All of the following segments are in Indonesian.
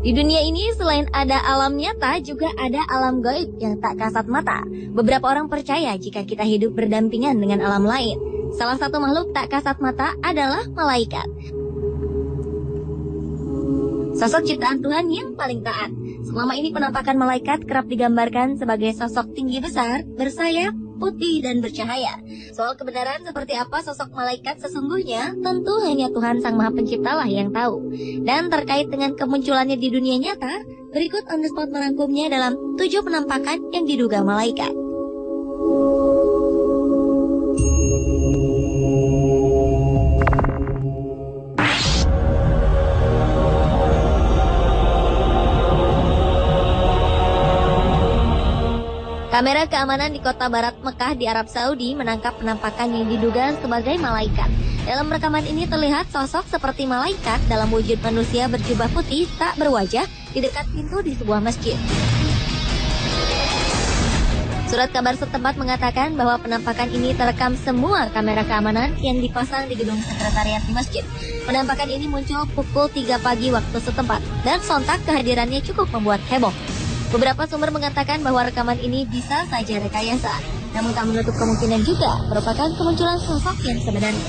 Di dunia ini selain ada alam nyata, juga ada alam gaib yang tak kasat mata. Beberapa orang percaya jika kita hidup berdampingan dengan alam lain. Salah satu makhluk tak kasat mata adalah malaikat. Sosok ciptaan Tuhan yang paling taat. Selama ini penampakan malaikat kerap digambarkan sebagai sosok tinggi besar, bersayap, putih dan bercahaya. Soal kebenaran seperti apa sosok malaikat sesungguhnya, tentu hanya Tuhan Sang Maha Pencipta lah yang tahu. Dan terkait dengan kemunculannya di dunia nyata, berikut On The Spot merangkumnya dalam 7 penampakan yang diduga malaikat. Kamera keamanan di kota barat Mekah di Arab Saudi menangkap penampakan yang diduga sebagai malaikat. Dalam rekaman ini terlihat sosok seperti malaikat dalam wujud manusia berjubah putih tak berwajah di dekat pintu di sebuah masjid. Surat kabar setempat mengatakan bahwa penampakan ini terekam semua kamera keamanan yang dipasang di gedung sekretariat di masjid. Penampakan ini muncul pukul 3 pagi waktu setempat dan sontak kehadirannya cukup membuat heboh. Beberapa sumber mengatakan bahwa rekaman ini bisa saja rekayasa, namun tak menutup kemungkinan juga merupakan kemunculan sosok yang sebenarnya.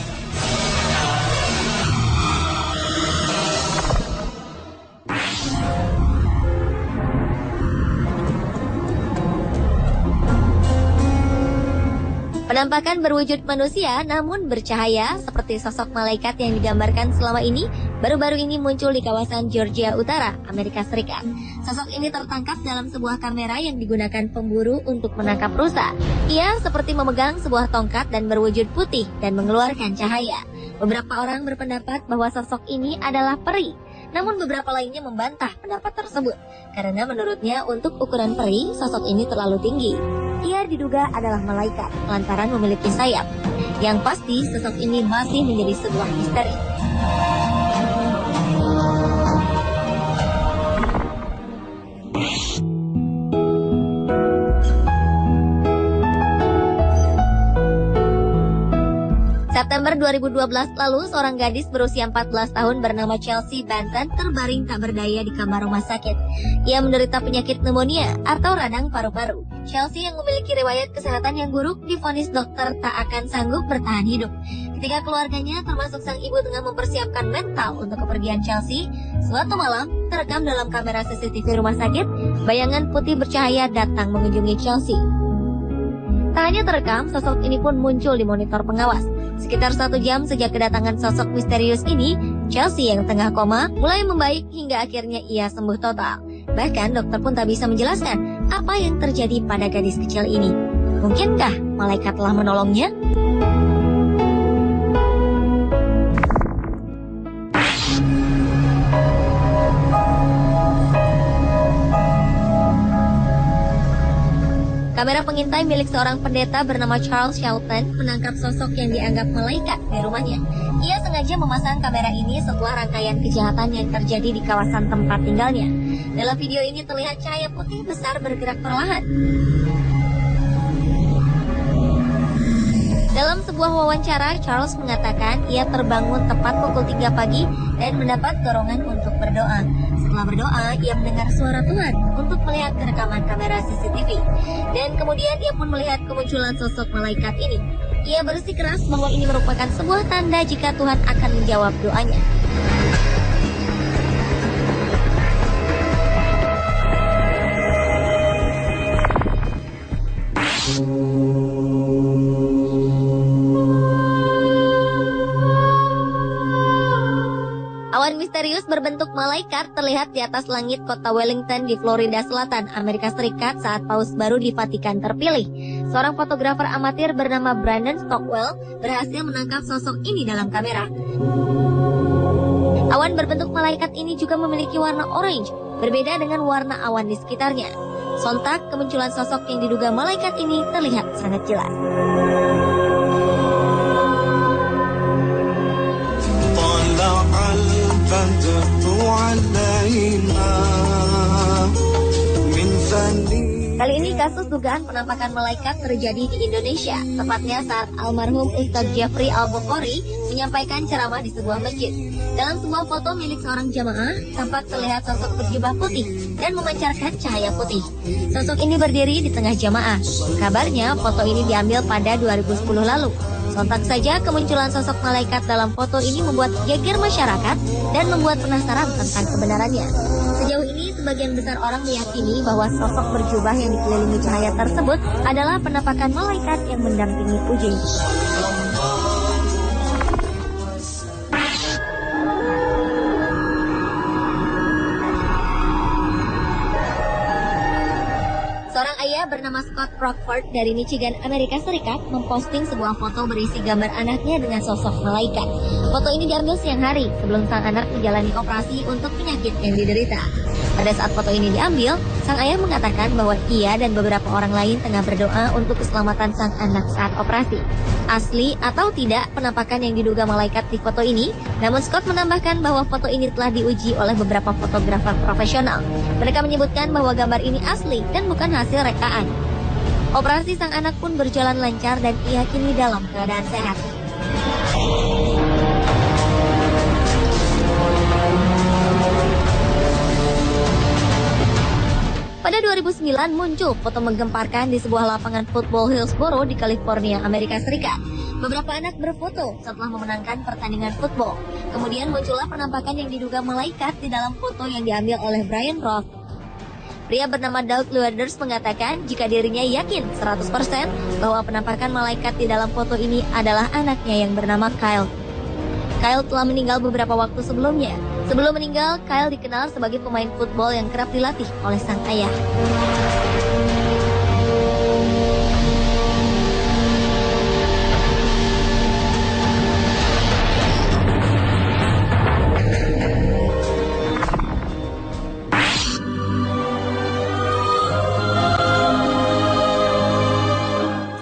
Penampakan berwujud manusia namun bercahaya seperti sosok malaikat yang digambarkan selama ini baru-baru ini muncul di kawasan Georgia Utara, Amerika Serikat. Sosok ini tertangkap dalam sebuah kamera yang digunakan pemburu untuk menangkap rusa. Ia seperti memegang sebuah tongkat dan berwujud putih dan mengeluarkan cahaya. Beberapa orang berpendapat bahwa sosok ini adalah peri. Namun beberapa lainnya membantah pendapat tersebut karena menurutnya untuk ukuran peri, sosok ini terlalu tinggi. Ia diduga adalah malaikat lantaran memiliki sayap. Yang pasti sosok ini masih menjadi sebuah misteri. September 2012 lalu, seorang gadis berusia 14 tahun bernama Chelsea Benton terbaring tak berdaya di kamar rumah sakit. Ia menderita penyakit pneumonia atau radang paru-paru. Chelsea yang memiliki riwayat kesehatan yang buruk divonis dokter tak akan sanggup bertahan hidup. Ketika keluarganya termasuk sang ibu tengah mempersiapkan mental untuk kepergian Chelsea, suatu malam terekam dalam kamera CCTV rumah sakit, bayangan putih bercahaya datang mengunjungi Chelsea. Tak hanya terekam, sosok ini pun muncul di monitor pengawas. Sekitar 1 jam sejak kedatangan sosok misterius ini, Chelsea yang tengah koma mulai membaik hingga akhirnya ia sembuh total. Bahkan dokter pun tak bisa menjelaskan apa yang terjadi pada gadis kecil ini. Mungkinkah malaikat telah menolongnya? Kamera pengintai milik seorang pendeta bernama Charles Shelton menangkap sosok yang dianggap malaikat di rumahnya. Ia sengaja memasang kamera ini setelah rangkaian kejahatan yang terjadi di kawasan tempat tinggalnya. Dalam video ini terlihat cahaya putih besar bergerak perlahan. Dalam sebuah wawancara, Charles mengatakan ia terbangun tepat pukul 3 pagi dan mendapat dorongan untuk berdoa. Setelah berdoa, ia mendengar suara Tuhan untuk melihat rekaman kamera CCTV. Dan kemudian ia pun melihat kemunculan sosok malaikat ini. Ia bersikeras bahwa ini merupakan sebuah tanda jika Tuhan akan menjawab doanya. Awan misterius berbentuk malaikat terlihat di atas langit kota Wellington di Florida Selatan, Amerika Serikat saat Paus baru di Vatikan terpilih. Seorang fotografer amatir bernama Brandon Stockwell berhasil menangkap sosok ini dalam kamera. Awan berbentuk malaikat ini juga memiliki warna orange, berbeda dengan warna awan di sekitarnya. Sontak, kemunculan sosok yang diduga malaikat ini terlihat sangat jelas. Kali ini kasus dugaan penampakan malaikat terjadi di Indonesia, tepatnya saat almarhum Ustadz Jeffrey Al-Bukhari menyampaikan ceramah di sebuah masjid. Dalam sebuah foto milik seorang jamaah, tampak terlihat sosok berjubah putih dan memancarkan cahaya putih. Sosok ini berdiri di tengah jamaah. Kabarnya foto ini diambil pada 2010 lalu. Sontak saja kemunculan sosok malaikat dalam foto ini membuat geger masyarakat dan membuat penasaran tentang kebenarannya. Sejauh ini, sebagian besar orang meyakini bahwa sosok berjubah yang dikelilingi cahaya tersebut adalah penampakan malaikat yang mendampingi Uji. Seorang ayah bernama Scott Rockford dari Michigan, Amerika Serikat, memposting sebuah foto berisi gambar anaknya dengan sosok malaikat. Foto ini diambil siang hari sebelum sang anak menjalani operasi untuk penyakit yang diderita. Pada saat foto ini diambil, sang ayah mengatakan bahwa ia dan beberapa orang lain tengah berdoa untuk keselamatan sang anak saat operasi. Asli atau tidak penampakan yang diduga malaikat di foto ini, namun Scott menambahkan bahwa foto ini telah diuji oleh beberapa fotografer profesional. Mereka menyebutkan bahwa gambar ini asli dan bukan hasil rekaan. Operasi sang anak pun berjalan lancar dan ia kini dalam keadaan sehat. Pada 2009 muncul foto menggemparkan di sebuah lapangan football Hillsboro di California, Amerika Serikat. Beberapa anak berfoto setelah memenangkan pertandingan football. Kemudian muncullah penampakan yang diduga malaikat di dalam foto yang diambil oleh Brian Roth. Pria bernama Doug Lueders mengatakan jika dirinya yakin 100% bahwa penampakan malaikat di dalam foto ini adalah anaknya yang bernama Kyle. Kyle telah meninggal beberapa waktu sebelumnya. Sebelum meninggal, Kyle dikenal sebagai pemain football yang kerap dilatih oleh sang ayah.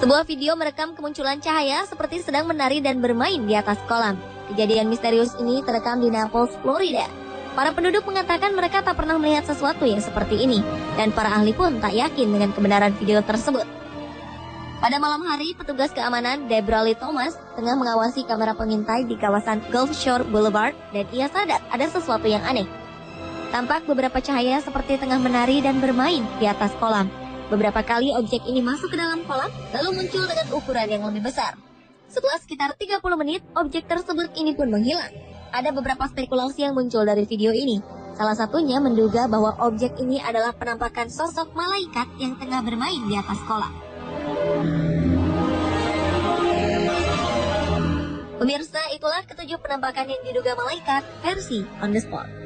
Sebuah video merekam kemunculan cahaya seperti sedang menari dan bermain di atas kolam. Kejadian misterius ini terekam di Naples, Florida. Para penduduk mengatakan mereka tak pernah melihat sesuatu yang seperti ini, dan para ahli pun tak yakin dengan kebenaran video tersebut. Pada malam hari, petugas keamanan Deborah Lee Thomas tengah mengawasi kamera pengintai di kawasan Gulf Shore Boulevard, dan ia sadar ada sesuatu yang aneh. Tampak beberapa cahaya seperti tengah menari dan bermain di atas kolam. Beberapa kali objek ini masuk ke dalam kolam, lalu muncul dengan ukuran yang lebih besar. Setelah sekitar 30 menit, objek tersebut ini pun menghilang. Ada beberapa spekulasi yang muncul dari video ini. Salah satunya menduga bahwa objek ini adalah penampakan sosok malaikat yang tengah bermain di atas kolam. Pemirsa, itulah ketujuh penampakan yang diduga malaikat versi On The Spot.